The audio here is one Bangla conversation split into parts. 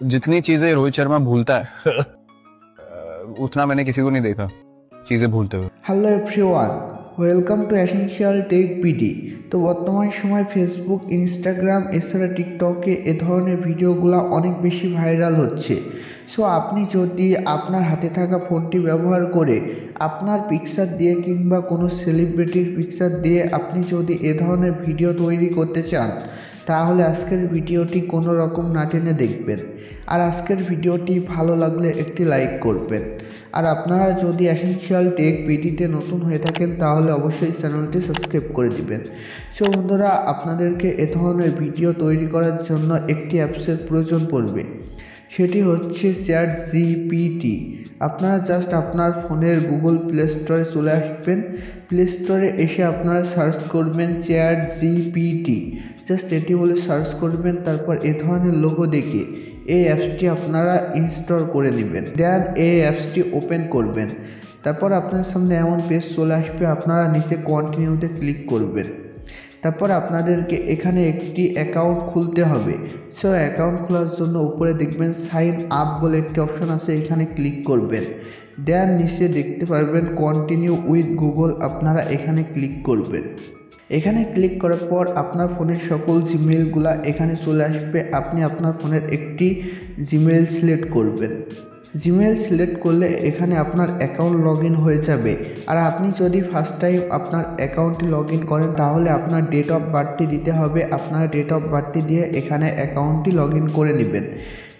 जितनी चीजें रोहित शर्मा भूलता है उतना मैंने किसी को नहीं देखा चीजें भूलते हुए। Hello everyone, welcome to essential tech PD. তো বর্তমান সময় ফেসবুক, ইনস্টাগ্রাম এছাড়া টিকটকে এ ধরনের ভিডিওগুলো অনেক বেশি ভাইরাল হচ্ছে। সো আপনি যদি আপনার হাতে থাকা ফোনটি ব্যবহার করে আপনার পিকচার দিয়ে কিংবা কোনো সেলিব্রিটির পিকচার দিয়ে আপনি যদি এ ধরনের ভিডিও তৈরি করতে চান, তাহলে আজকের ভিডিওটি কোনো রকম না টেনে দেখবেন। আর আজকের ভিডিওটি ভালো লাগলে একটি লাইক করবেন। আর আপনারা যদি এসেনশিয়াল টেক পিডিতে নতুন হয়ে থাকেন তাহলে অবশ্যই চ্যানেলটি সাবস্ক্রাইব করে দিবেন। সো বন্ধুরা, আপনাদেরকে এ ধরনের ভিডিও তৈরি করার জন্য একটি অ্যাপসের প্রয়োজন পড়বে, সেটি হচ্ছে চ্যাটজিপিটি। আপনারা জাস্ট আপনার ফোনের গুগল প্লে স্টোরে চলে আসবেন। প্লে স্টোরে এসে আপনারা সার্চ করবেন চ্যাটজিপিটি, জাস্ট এটি বলে সার্চ করবেন। তারপর এ ধরনের লোগো দেখে এই অ্যাপসটি আপনারা ইনস্টল করে নেবেন। দেন এই অ্যাপসটি ওপেন করবেন। তারপর আপনার সামনে এমন পেজ চলে আসবে, আপনারা নিচে কন্টিনিউতে ক্লিক করবেন। তারপর আপনাদেরকে এখানে একটি অ্যাকাউন্ট খুলতে হবে। সো অ্যাকাউন্ট খোলার জন্য উপরে দেখবেন সাইন আপ বলে একটি অপশন আছে, এখানে ক্লিক করবেন। দেন নিচে দেখতে পারবেন কন্টিনিউ উইথ গুগল, আপনারা এখানে ক্লিক করবেন। এখানে ক্লিক করার পর আপনার ফোনের সকল জিমেইলগুলো এখানে চলে আসবে। আপনি আপনার ফোনের একটি জিমেইল সিলেক্ট করবেন। জিমেইল সিলেক্ট করলে এখানে আপনার অ্যাকাউন্ট লগ ইন হয়ে যাবে। আর আপনি যদি ফার্স্ট টাইম আপনার অ্যাকাউন্টটি লগ ইন করেন তাহলে আপনার ডেট অফ বার্থটি দিতে হবে। আপনার ডেট অফ বার্থটি দিয়ে এখানে অ্যাকাউন্টটি লগ ইন করে নেবেন।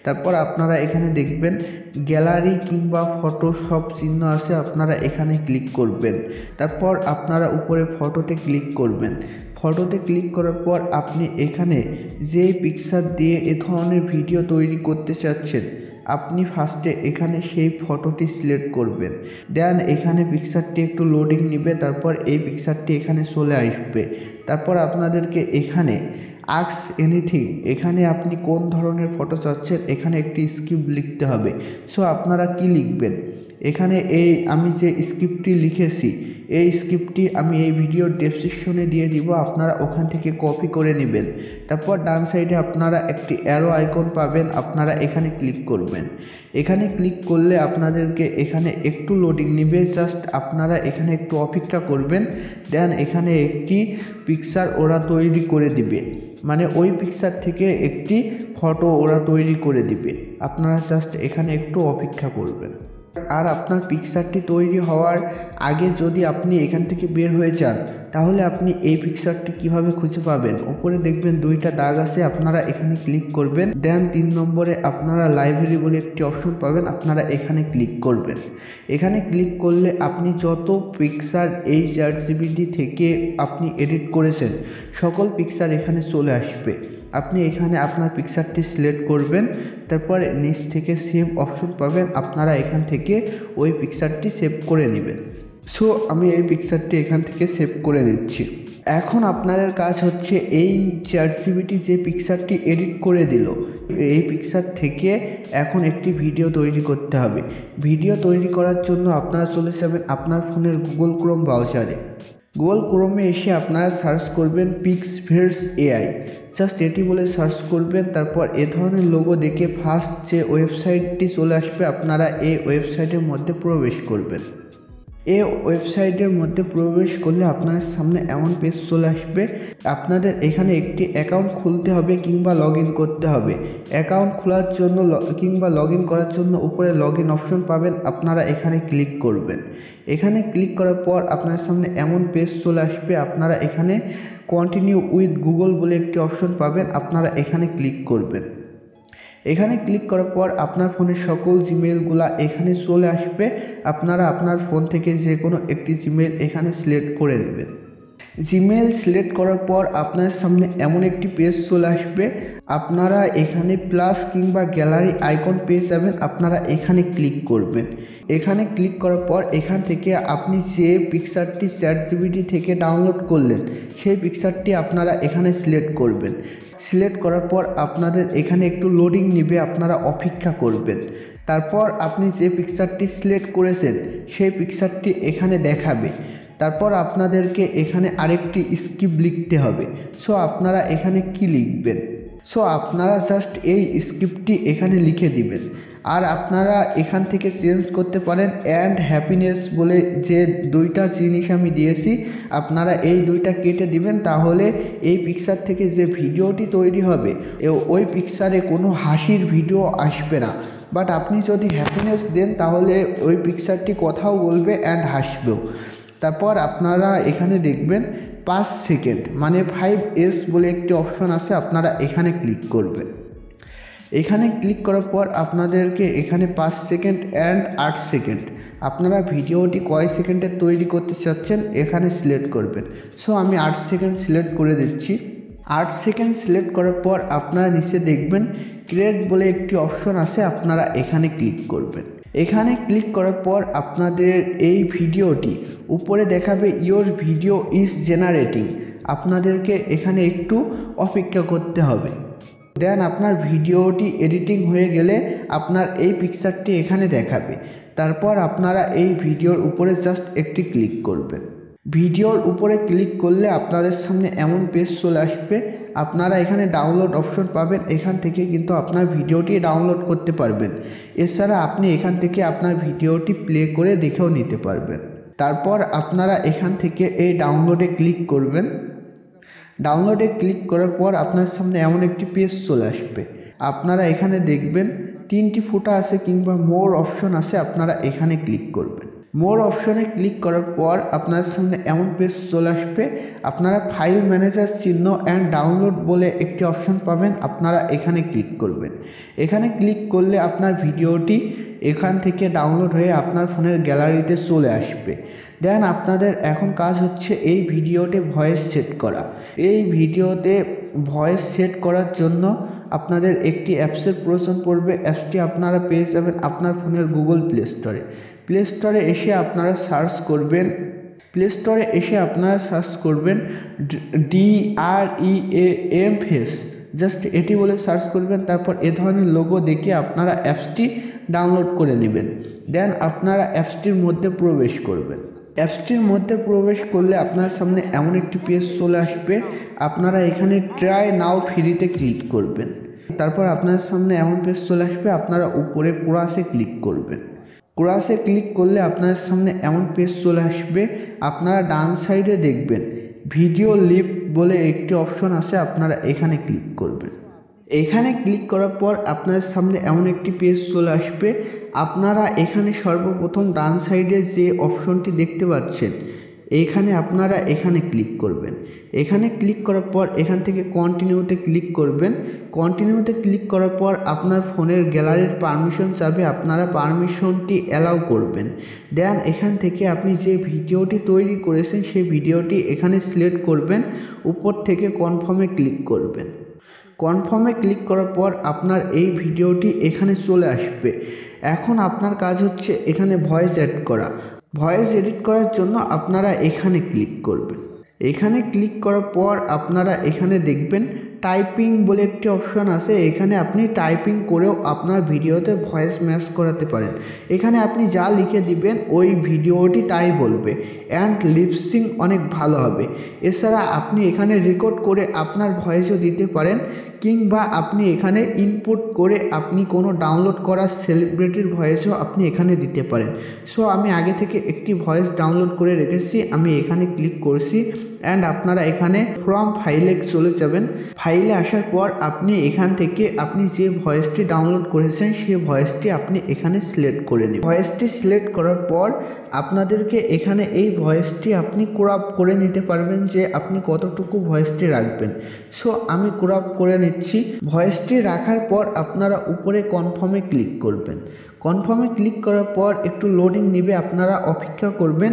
তারপর আপনারা এখানে দেখবেন গ্যালারি কিংবা ফটো সব চিহ্ন আছে, আপনারা এখানে ক্লিক করবেন। তারপর আপনারা উপরে ফটোতে ক্লিক করবেন। ফটোতে ক্লিক করার পর আপনি এখানে যে পিকচার দিয়ে এ ধরনের ভিডিও তৈরি করতে চাচ্ছেন, আপনি ফার্স্টে এখানে সেই ফটোটি সিলেক্ট করবেন। দেন এখানে পিকচারটি একটু লোডিং নেবে, তারপর এই পিকচারটি এখানে চলে আসবে। তারপর আপনাদেরকে এখানে আস্ক এনিথিং, এখানে আপনি কোন ধরনের ফটো চাচ্ছেন এখানে একটি স্ক্রিপ্ট লিখতে হবে। সো আপনারা কি লিখবেন, এখানে আমি যে স্ক্রিপ্টটি লিখেছি এই স্ক্রিপ্টটি আমি এই ভিডিওর ডেসক্রিপশনে দিয়ে দিব, আপনারা ওখান থেকে কপি করে নেবেন। তারপর ডান সাইডে আপনারা একটি অ্যারো আইকন পাবেন, আপনারা এখানে ক্লিক করবেন। এখানে ক্লিক করলে আপনাদেরকে এখানে একটু লোডিং নেবে, জাস্ট আপনারা এখানে একটু অপেক্ষা করবেন। দেন এখানে একটি পিকচার ওরা তৈরি করে দিবে, মানে ওই পিকচার থেকে একটি ফটো ওরা তৈরি করে দিবে। আপনারা জাস্ট এখানে একটু অপেক্ষা করবেন। আর আপনার পিকচারটি তৈরি হওয়ার আগে যদি আপনি এখান থেকে বের হয়ে যান তাহলে আপনি এই পিকচারটি কিভাবে খুঁজে পাবেন, উপরে দেখবেন দুইটা দাগ আছে, আপনারা এখানে ক্লিক করবেন। দেন 3 নম্বরে আপনারা লাইব্রেরি বলে একটি অপশন পাবেন, আপনারা এখানে ক্লিক করবেন। এখানে ক্লিক করলে আপনি যত পিকচার এই চ্যাটজিপিটি থেকে আপনি এডিট করেছেন সকল পিকচার এখানে চলে আসবে। আপনি এখানে আপনার পিকচারটি সিলেক্ট করবেন, তারপর নিচ থেকে সেভ অপশন পাবেন, আপনারা এখান থেকে ওই পিকচারটি সেভ করে নেবেন। সো আমি এই পিকচারটি এখান থেকে সেভ করে দিচ্ছি। এখন আপনাদের কাজ হচ্ছে এই চ্যাটজিপিটি যে পিকচারটি এডিট করে দিল এই পিকচার থেকে এখন একটি ভিডিও তৈরি করতে হবে। ভিডিও তৈরি করার জন্য আপনারা চলে যাবেন আপনার ফোনের গুগল ক্রোম ব্রাউজারে। গুগল ক্রোমে এসে আপনারা সার্চ করবেন পিক্সভিয়ার্স এআই, জাস্ট এটি বলে সার্চ করবেন। তারপর এ ধরনের লোগো দেখে ফার্স্ট যে ওয়েবসাইটটি চলে আসবে, আপনারা এই ওয়েবসাইটের মধ্যে প্রবেশ করবেন। এই ওয়েবসাইটের মধ্যে প্রবেশ করলে আপনার সামনে এমন পেজ চলে আসবে। আপনাদের এখানে একটি অ্যাকাউন্ট খুলতে হবে কিংবা লগ ইন করতে হবে। অ্যাকাউন্ট খোলার জন্য কিংবা লগ ইন করার জন্য উপরে লগ ইন অপশন পাবেন, আপনারা এখানে ক্লিক করবেন। এখানে ক্লিক করার পর আপনার সামনে এমন পেজ চলে আসবে, আপনারা এখানে কন্টিনিউ উইথ গুগল বলে একটি অপশন পাবেন, আপনারা এখানে ক্লিক করবেন। এখানে ক্লিক করার পর আপনার ফোনের সকল জিমেইলগুলো এখানে চলে আসবে। আপনারা আপনার ফোন থেকে যে কোনো একটি জিমেইল এখানে সিলেক্ট করে নেবেন। জিমেইল সিলেক্ট করার পর আপনার সামনে এমন একটি পেজ চলে আসবে, আপনারা এখানে প্লাস কিংবা গ্যালারি আইকন পেয়ে যাবেন, আপনারা এখানে ক্লিক করবেন। এখানে ক্লিক করার পর এখান থেকে আপনি যে পিকচারটি চ্যাটজিপিটি থেকে ডাউনলোড করলেন সেই পিকচারটি আপনারা এখানে সিলেক্ট করবেন। সিলেক্ট করার পর আপনাদের এখানে একটু লোডিং নেবে, আপনারা অপেক্ষা করবেন। তারপর আপনি যে পিকচারটি সিলেক্ট করেছেন সেই পিকচারটি এখানে দেখাবে। তারপর আপনাদেরকে এখানে আরেকটি স্ক্রিপ্ট লিখতে হবে। সো আপনারা এখানে কি লিখবেন, সো আপনারা জাস্ট এই স্ক্রিপ্টটি এখানে লিখে দিবেন। আর আপনারা এখান থেকে চেঞ্জ করতে পারেন অ্যান্ড হ্যাপিনেস বলে যে দুইটা জিনিস আমি দিয়েছি, আপনারা এই দুইটা কেটে দিবেন। তাহলে এই পিকচার থেকে যে ভিডিওটি তৈরি হবে ওই পিকচারে কোনো হাসির ভিডিও আসবে না। বাট আপনি যদি হ্যাপিনেস দেন তাহলে ওই পিকচারটি কথাও বলবে অ্যান্ড হাসবেও। তারপর আপনারা এখানে দেখবেন 5 সেকেন্ড মানে 5S বলে একটি অপশন আছে, আপনারা এখানে ক্লিক করবেন। এখানে ক্লিক করার পর আপনাদেরকে এখানে 5 সেকেন্ড অ্যান্ড 8 সেকেন্ড আপনারা ভিডিওটি কয় সেকেন্ডে তৈরি করতে চাচ্ছেন এখানে সিলেক্ট করবেন। সো আমি 8 সেকেন্ড সিলেক্ট করে দিচ্ছি। 8 সেকেন্ড সিলেক্ট করার পর আপনারা নিচে দেখবেন ক্রিয়েট বলে একটি অপশন আছে, আপনারা এখানে ক্লিক করবেন। এখানে ক্লিক করার পর আপনাদের এই ভিডিওটি উপরে দেখাবে ইয়োর ভিডিও ইজ জেনারেটিং। আপনাদেরকে এখানে একটু অপেক্ষা করতে হবে। দেন আপনার ভিডিওটি এডিটিং হয়ে গেলে আপনার এই পিকচারটি এখানে দেখাবে। তারপর আপনারা এই ভিডিওর উপরে জাস্ট একটি ক্লিক করবেন। ভিডিওর উপরে ক্লিক করলে আপনাদের সামনে এমন পেজ চলে আসবে। আপনারা এখানে ডাউনলোড অপশন পাবেন, এখান থেকে কিন্তু আপনার ভিডিওটি ডাউনলোড করতে পারবেন। এছাড়া আপনি এখান থেকে আপনার ভিডিওটি প্লে করে দেখেও নিতে পারবেন। তারপর আপনারা এখান থেকে এই ডাউনলোডে ক্লিক করবেন। ডাউনলোডে ক্লিক করার পর আপনার সামনে এমন একটি পেজ চলে আসবে। আপনারা এখানে দেখবেন 3টি ফুটা আছে কিংবা মোর অপশন আছে, আপনারা এখানে ক্লিক করবেন। মোর অপশনে ক্লিক করার পর আপনার সামনে এমন পেজ চলে আসবে। আপনারা ফাইল ম্যানেজার চিহ্ন অ্যান্ড ডাউনলোড বলে একটি অপশন পাবেন, আপনারা এখানে ক্লিক করবেন। এখানে ক্লিক করলে আপনার ভিডিওটি এখান থেকে ডাউনলোড হয়ে আপনার ফোনের গ্যালারিতে চলে আসবে। দেন আপনাদের এখন কাজ হচ্ছে এই ভিডিওতে ভয়েস সেট করা। এই ভিডিওতে ভয়েস সেট করার জন্য আপনাদের একটি অ্যাপসের প্রয়োজন পড়বে। অ্যাপসটি আপনারা পেয়ে যাবেন আপনার ফোনের গুগল প্লে স্টোরে। প্লে স্টোরে এসে আপনারা সার্চ করবেন DREAMFace, জাস্ট এটি বলে সার্চ করবেন। তারপর এ ধরনের লোগো দেখে আপনারা অ্যাপসটি ডাউনলোড করে নেবেন। দেন আপনারা অ্যাপসটির মধ্যে প্রবেশ করবেন। অ্যাপসটির মধ্যে প্রবেশ করলে আপনার সামনে এমন একটি পেজ চলে আসবে। আপনারা এখানে ট্রাই নাও ফ্রিতে ক্লিক করবেন। তারপর আপনার সামনে এমন পেজ চলে আসবে, আপনারা উপরে ক্রসে ক্লিক করবেন। ক্রসে ক্লিক করলে আপনার সামনে এমন পেজ চলে আসবে। আপনারা ডান সাইডে দেখবেন ভিডিও লিপ বলে একটি অপশন আছে, আপনারা এখানে ক্লিক করবেন। এখানে ক্লিক করার পর আপনার সামনে এমন একটি পেজ চলে আসবে। আপনারা এখানে সর্বপ্রথম ডান সাইডে যে অপশনটি দেখতে পাচ্ছেন আপনারা এখানে ক্লিক করবেন। এখানে ক্লিক করার পর এখান থেকে কন্টিনিউতে ক্লিক করবেন। কন্টিনিউতে ক্লিক করার পর আপনার ফোনের গ্যালারির পারমিশন চাবে, আপনারা পারমিশনটি অ্যালাউ করবেন। দেন এখান থেকে আপনি যে ভিডিওটি তৈরি করেছেন সেই ভিডিওটি এখানে সিলেক্ট করবেন। উপর থেকে কনফার্মে ক্লিক করবেন। কনফার্মে ক্লিক করার পর আপনার এই ভিডিওটি এখানে চলে আসবে। এখন আপনার কাজ হচ্ছে এখানে ভয়েস অ্যাড করা। ভয়েস এডিট করার জন্য আপনারা এখানে ক্লিক করবেন। এখানে ক্লিক করার পর আপনারা এখানে দেখবেন টাইপিং বলে একটি অপশন আছে। এখানে আপনি টাইপিং করেও আপনার ভিডিওতে ভয়েস ম্যাচ করাতে পারেন। এখানে আপনি যা লিখে দিবেন ওই ভিডিওটি তাই বলবে অ্যান্ড লিপসিং অনেক ভালো হবে। এছাড়া আপনি এখানে রেকর্ড করে আপনার ভয়েসও দিতে পারেন, কিংবা আপনি এখানে ইনপুট করে আপনি কোনো ডাউনলোড করা সেলিব্রিটির ভয়েসও আপনি এখানে দিতে পারেন। সো আমি আগে থেকে একটি ভয়েস ডাউনলোড করে রেখেছি, আমি এখানে ক্লিক করছি অ্যান্ড আপনারা এখানে ফ্রম ফাইলে চলে যাবেন। ফাইলে আসার পর আপনি এখান থেকে আপনি যে ভয়েসটি ডাউনলোড করেছেন সেই ভয়েসটি আপনি এখানে সিলেক্ট করে নেবেন। ভয়েসটি সিলেক্ট করার পর আপনাদেরকে এখানে এই ভয়েসটি আপনি ক্রপ করে নিতে পারবেন যে আপনি কতটুকু ভয়েসটি রাখবেন। সো আমি ক্রপ করে নিচ্ছি। ভয়েসটি রাখার পর আপনারা উপরে কনফার্মে ক্লিক করবেন। কনফার্মে ক্লিক করার পর একটু লোডিং নেবে, আপনারা অপেক্ষা করবেন।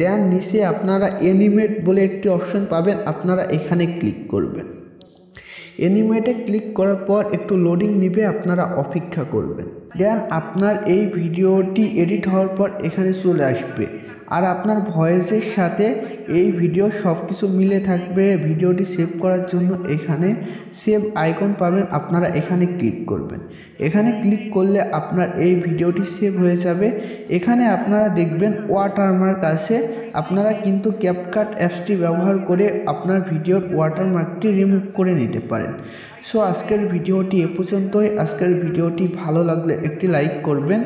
দেন নিচে আপনারা অ্যানিমেট বলে একটি অপশন পাবেন, আপনারা এখানে ক্লিক করবেন। অ্যানিমেটে ক্লিক করার পর একটু লোডিং নেবে, আপনারা অপেক্ষা করবেন। দেন আপনার এই ভিডিওটি এডিট হওয়ার পর এখানে চলে আসবে আর আপনার ভয়েসের সাথে এই ভিডিও সব কিছু মিলে থাকবে। ভিডিওটি সেভ করার জন্য এখানে সেভ আইকন পাবেন, আপনারা এখানে ক্লিক করবেন। এখানে ক্লিক করলে আপনার এই ভিডিওটি সেভ হয়ে যাবে। এখানে আপনারা দেখবেন ওয়াটারমার্ক আছে, আপনারা কিন্তু ক্যাপকাট অ্যাপসটি ব্যবহার করে আপনার ভিডিওর ওয়াটারমার্কটি রিমুভ করে নিতে পারেন। সো আজকের ভিডিওটি এ পর্যন্তই। আজকের ভিডিওটি ভালো লাগলে একটি লাইক করবেন।